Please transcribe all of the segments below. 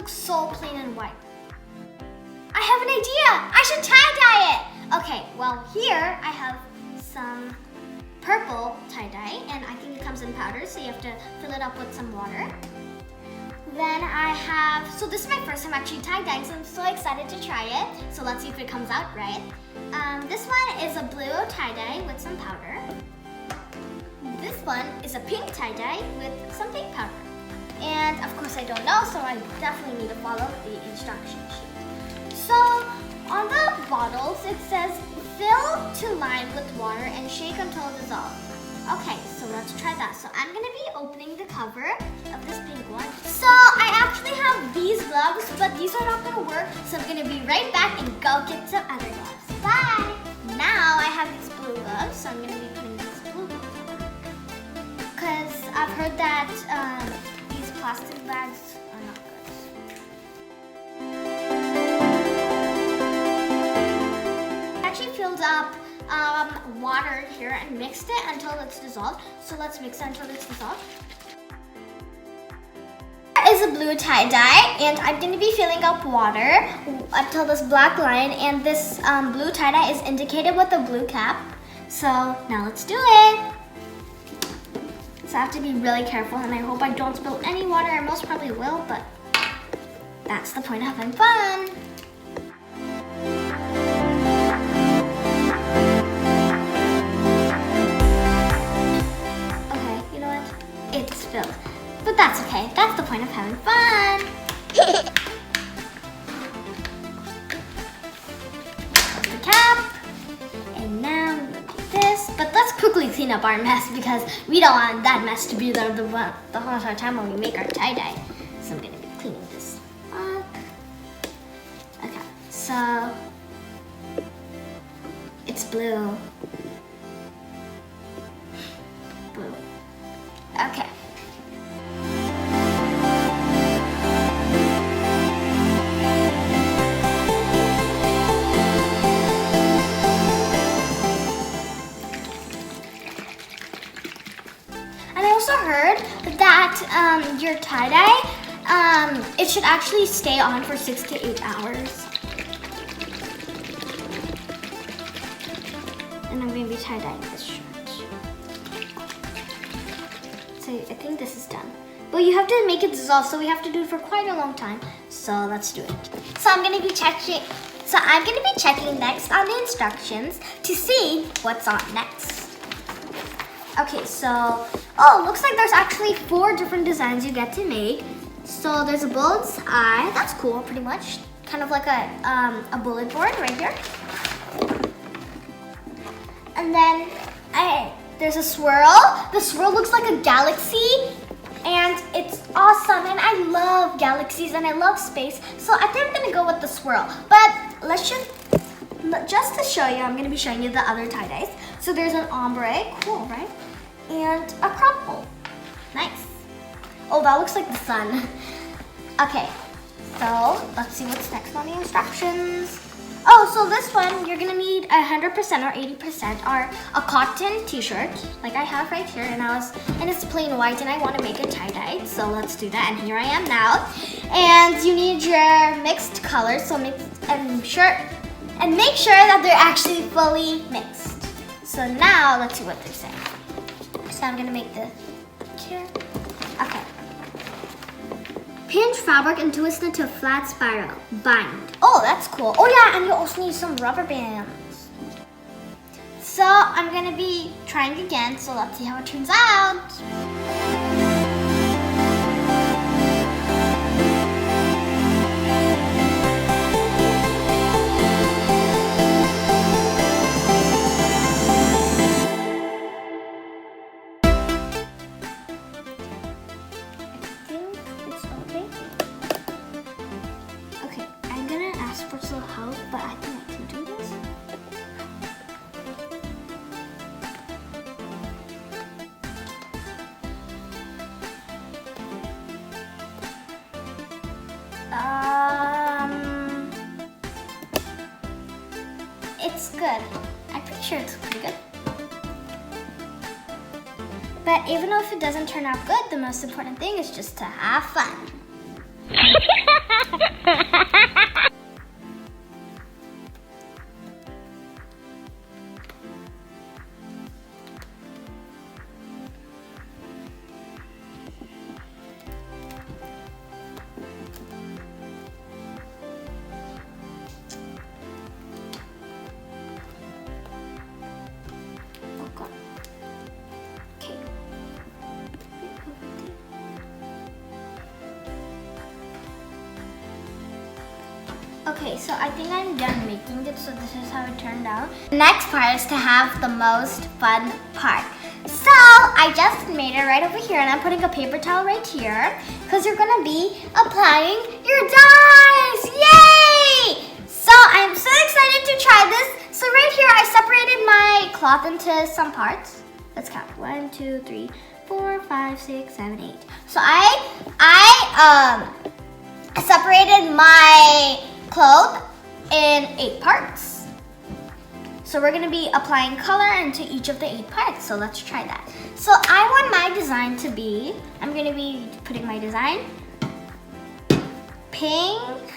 looks so plain and white. I have an idea! I should tie-dye it! Okay, well here I have some purple tie-dye, and I think it comes in powder, so you have to fill it up with some water. Then I have, so this is my first time actually tie-dyeing, so I'm so excited to try it. So let's see if it comes out right. This one is a blue tie-dye with some powder. This one is a pink tie-dye with some pink powder. And of course I don't know, so I definitely need to follow the instruction sheet. So on the bottles it says fill to line with water and shake until dissolved. Okay, so let's try that. So I'm gonna be opening the cover of this pink one. So I actually have these gloves, but these are not gonna work. So I'm gonna be right back and go get some other gloves. Bye! Now I have these blue gloves, so I'm gonna be putting these blue gloves on. Because I've heard that these plastic bags are not good. I actually filled up water here and mixed it until it's dissolved. So let's mix it until it's dissolved. Here is a blue tie-dye, and I'm going to be filling up water until this black line, and this blue tie-dye is indicated with a blue cap. So now let's do it. So I have to be really careful, and I hope I don't spill any water. I most probably will, but that's the point of having fun. It's filled. But that's okay. That's the point of having fun. The cap. And now this. But let's quickly clean up our mess because we don't want that mess to be there the whole entire time when we make our tie-dye. So I'm going to be cleaning this up. Okay. So it's blue. Blue. Okay. And I also heard that your tie-dye, it should actually stay on for 6 to 8 hours. And I'm going to be tie-dyeing this shirt. So I think this is done. But you have to make it dissolve, so we have to do it for quite a long time. So let's do it. So I'm gonna be checking next on the instructions to see what's on next. Okay, so looks like there's actually 4 different designs you get to make. So there's a bull's eye, that's cool, pretty much. Kind of like a bullet board right here. And then there's a swirl. The swirl looks like a galaxy, and it's awesome. And I love galaxies and I love space, so I think I'm gonna go with the swirl. But just to show you, I'm gonna be showing you the other tie-dyes. So there's an ombre, cool, right? And a crumple, nice. Oh, that looks like the sun. Okay, so let's see what's next on the instructions. Oh, so this one, you're gonna need 100% or 80% are a cotton t-shirt, like I have right here, and it's plain white, and I wanna make it tie-dyed, so let's do that, and here I am now. And you need your mixed colors, so make sure that they're actually fully mixed. So now, let's see what they're saying. So I'm gonna make the here. Okay. Pinch fabric and twist it to a flat spiral. Bind. Oh, that's cool. Oh yeah, and you also need some rubber bands. So I'm gonna be trying again, so let's see how it turns out. For some help, but I think I can do this. It's good. I'm pretty sure it's pretty good. But even if it doesn't turn out good, the most important thing is just to have fun. Okay, so I think I'm done making it, so this is how it turned out. The next part is to have the most fun part. So I just made it right over here, and I'm putting a paper towel right here because you're gonna be applying your dyes. Yay! So I'm so excited to try this. So right here, I separated my cloth into some parts. Let's count. 1, 2, 3, 4, 5, 6, 7, 8. So I separated my cloth in 8 parts. So we're gonna be applying color into each of the 8 parts. So let's try that. So I want my design to be, I'm gonna be putting my design pink,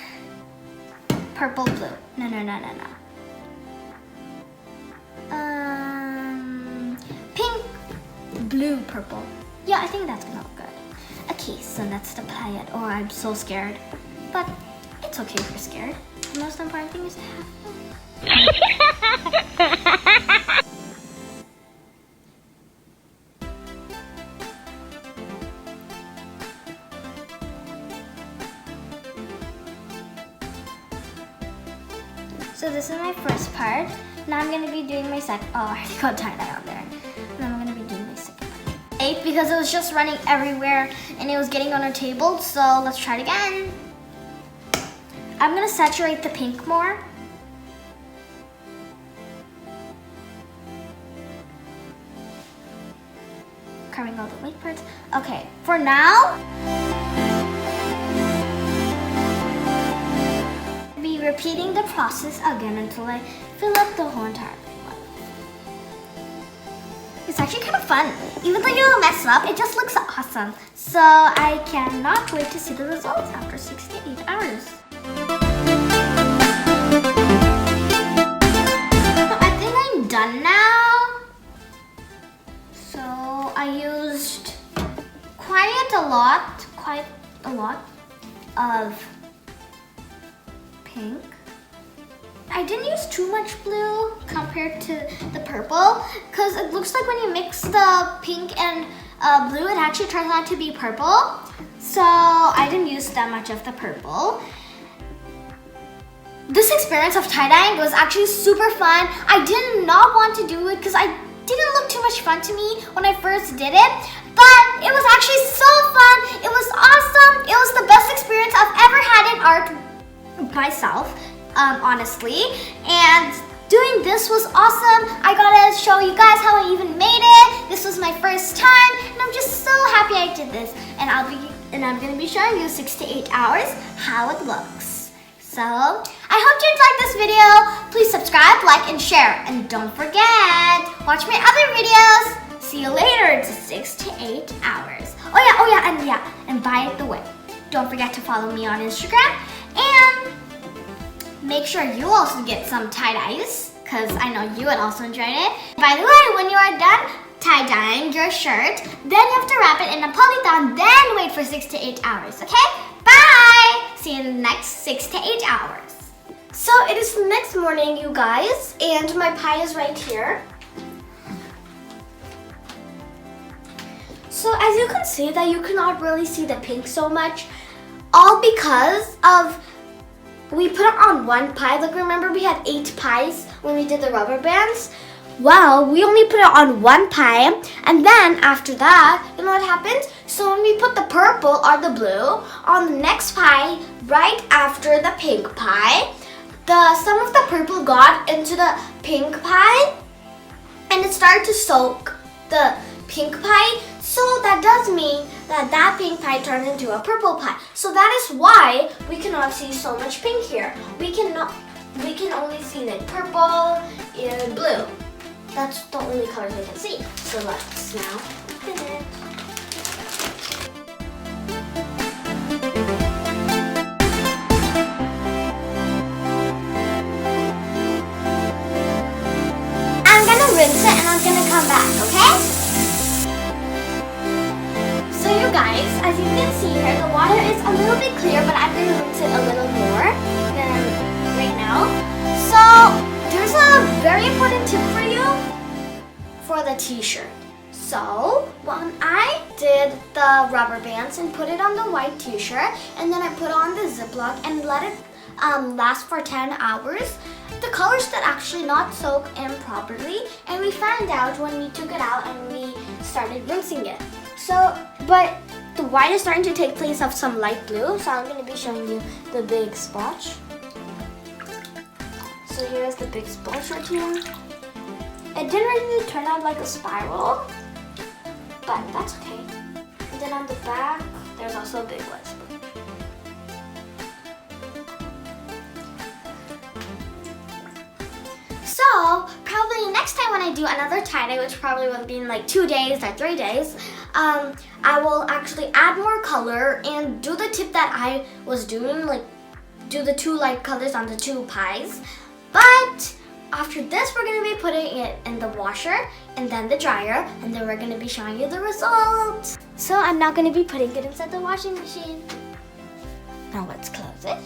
purple, blue. No. Pink, blue, purple. Yeah, I think that's gonna look good. Okay, so let's apply it. Oh, I'm so scared. But it's okay if you're scared. The most important thing is to have fun. So this is my first part. Now I'm gonna be doing my second. Oh, I already got tie-dye on there. Now I'm gonna be doing my second part. Because it was just running everywhere and it was getting on our table. So let's try it again. I'm gonna saturate the pink more. Covering all the white parts. Okay, for now, I'll be repeating the process again until I fill up the whole entire thing. It's actually kind of fun. Even though you'll mess up, it just looks awesome. So I cannot wait to see the results after 6 to 8 hours. Done now. So I used quite a lot of pink. I didn't use too much blue compared to the purple because it looks like when you mix the pink and blue, it actually turns out to be purple. So I didn't use that much of the purple. This experience of tie-dyeing was actually super fun. I did not want to do it because I didn't look too much fun to me when I first did it. But it was actually so fun. It was awesome. It was the best experience I've ever had in art myself, honestly. And doing this was awesome. I gotta show you guys how I even made it. This was my first time, and I'm just so happy I did this. And I'm gonna be showing you 6 to 8 hours how it looks. So, I hope you enjoyed this video. Please subscribe, like, and share. And don't forget, watch my other videos. See you later. It's 6 to 8 hours. And by the way, don't forget to follow me on Instagram. And make sure you also get some tie-dyes, because I know you would also enjoy it. By the way, when you are done tie-dyeing your shirt, then you have to wrap it in a polythene, then wait for 6 to 8 hours, okay? Bye! See you in the next 6 to 8 hours. So it is the next morning, you guys, and my pie is right here. So as you can see that you cannot really see the pink so much, all because of we put it on one pie. Like remember we had 8 pies when we did the rubber bands? Well, we only put it on one pie, and then after that, you know what happened? So when we put the purple or the blue on the next pie, right after the pink pie, some of the purple got into the pink pie, and it started to soak the pink pie. So that does mean that that pink pie turned into a purple pie. So that is why we cannot see so much pink here. We can only see like purple and blue. That's the only colors we can see. So let's now open it. rinse it and I'm gonna come back, okay? So you guys, as you can see here, the water is a little bit clear, but I'm gonna rinse it a little more than right now. So there's a very important tip for you for the t-shirt. So when I did the rubber bands and put it on the white t-shirt, and then I put on the Ziploc and let it last for 10 hours, the colors did actually not soak in properly, and we found out when we took it out and we started rinsing it. So, but the white is starting to take place of some light blue, so I'm going to be showing you the big splotch. So here's the big splotch right here. It didn't really turn out like a spiral, but that's okay. And then on the back, there's also a big white spot. So probably next time when I do another tie-dye, which probably will be in like 2 days or 3 days, I will actually add more color and do the tip that I was doing, like do the 2 light colors on the 2 pies. But after this, we're going to be putting it in the washer and then the dryer, and then we're going to be showing you the results. So I'm not going to be putting it inside the washing machine. Now let's close it.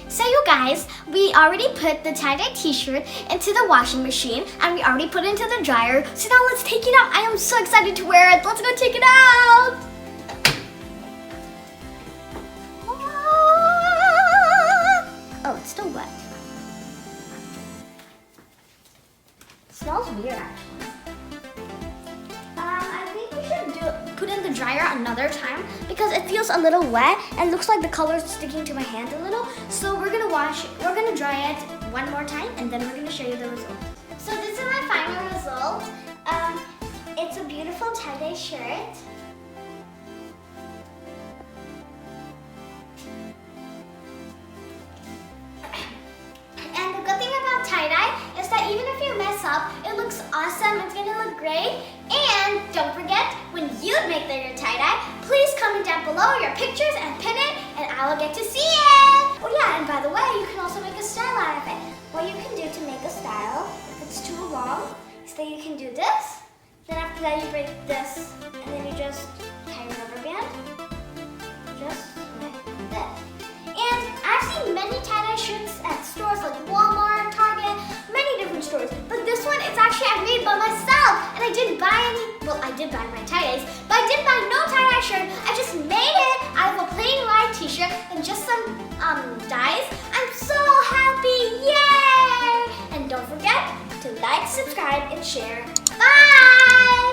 So you guys, we already put the tie-dye t-shirt into the washing machine and we already put it into the dryer. So now let's take it out. I am so excited to wear it. Let's go take it out. Oh, it's still wet. It smells weird actually. I think we should put in the dryer another time because it feels a little wet and looks like the color is sticking to my hand a little. So we're gonna dry it one more time and then we're gonna show you the result. So this is my final result. It's a beautiful tie-dye shirt. And the good thing about tie-dye is that even if you mess up, it looks awesome. It's gonna look great. And don't forget, when you make your tie-dye, please comment down below your pictures and pin it, and I will get to see it. Oh yeah, and by the way, you can also make a style out of it. What you can do to make a style, if it's too long, is that you can do this. Then after that, you break this, and then you just tie your rubber band, just like this. And I've seen many tie-dye shirts at stores like Walmart, Target, many different stores. But this one, it's actually I made by myself. And I didn't buy any, well, I did buy my tie-dyes, but I didn't buy no tie-dye shirt. I just made it out of a plain white t-shirt and just some dyes. I'm so happy, yay! And don't forget to like, subscribe, and share. Bye!